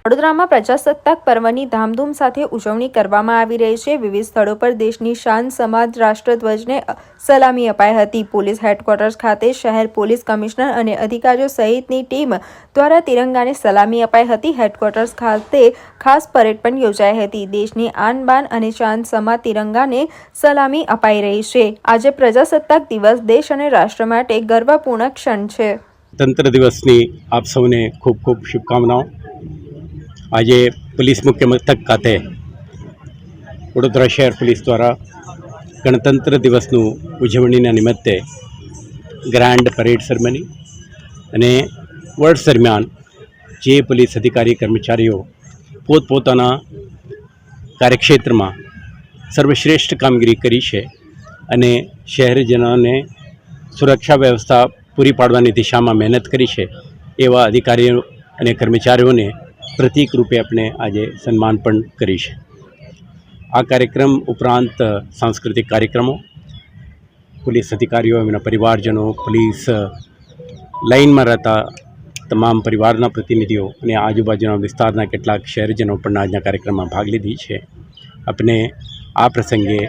વડોદરામાં પ્રજાસત્તાક પર્વની ધામધૂમ સાથે ઉજવણી કરવામાં આવી રહી છે। વિવિધ સ્થળો પર દેશની શાન સમાજ રાષ્ટ્રધ્વજને સલામી અપાઈ હતી। પોલીસ હેડક્વાર્ટર્સ ખાતે શહેર પોલીસ કમિશનર અને અધિકારીઓ સહિતની ટીમ દ્વારા તિરંગાને સલામી અપાઈ હતી। હેડક્વાર્ટર્સ ખાતે ખાસ પરેડ પણ યોજાઈ હતી। દેશની આન બાન અને શાન સમા તિરંગાને સલામી અપાઈ રહી છે। આજે પ્રજાસત્તાક દિવસ દેશ અને રાષ્ટ્ર માટે ગર્વપૂર્ણ ક્ષણ છે। ગણતંત્ર દિવસની આપ સૌને ખૂબ ખૂબ શુભકામનાઓ। આજે પોલીસ મુખ્ય મથક ખાતે વડોદરા શહેર પોલીસ દ્વારા ગણતંત્ર દિવસનું ઉજવણીના નિમિત્તે ગ્રાન્ડ પરેડ સેરેમની અને વર્ષ દરમિયાન જે પોલીસ અધિકારી કર્મચારીઓ પોતપોતાના કાર્યક્ષેત્રમાં સર્વશ્રેષ્ઠ કામગીરી કરી છે અને શહેરજનોને સુરક્ષા વ્યવસ્થા પૂરી પાડવાની દિશામાં મહેનત કરી છે એવા અધિકારીઓ અને કર્મચારીઓને પ્રતીક રૂપે આપણે આજે સન્માન પણ કરી છે। આ કાર્યક્રમ ઉપરાંત સાંસ્કૃતિક કાર્યક્રમો, પોલીસ અધિકારીઓ, એમના પરિવારજનો, પોલીસ લાઇનમાં રહેતા તમામ પરિવારના પ્રતિનિધિઓ અને આજુબાજુના વિસ્તારના કેટલાક શહેરજનો પણ આજના કાર્યક્રમમાં ભાગ લીધી છે। આપણે આ પ્રસંગે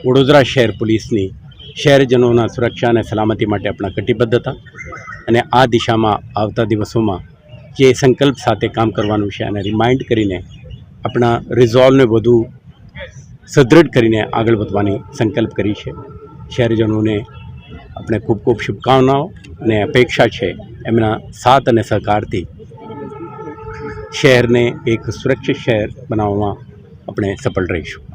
વડોદરા શહેર પોલીસની શહેરજનોના સુરક્ષા અને સલામતી માટે આપણા કટિબદ્ધતા અને આ દિશામાં આવતા દિવસોમાં જે સંકલ્પ સાથે કામ કરવાનું છે અને રિમાઇન્ડ કરીને આપણા રિઝોલ્વને વધુ સુદૃઢ કરીને આગળ વધવાની સંકલ્પ કરી છે। શહેરજનોને આપણે ખૂબ ખૂબ શુભકામનાઓ અને અપેક્ષા છે એમના સાથ અને સહકારથી શહેરને એક સુરક્ષિત શહેર બનાવવામાં આપણે સફળ રહીશું।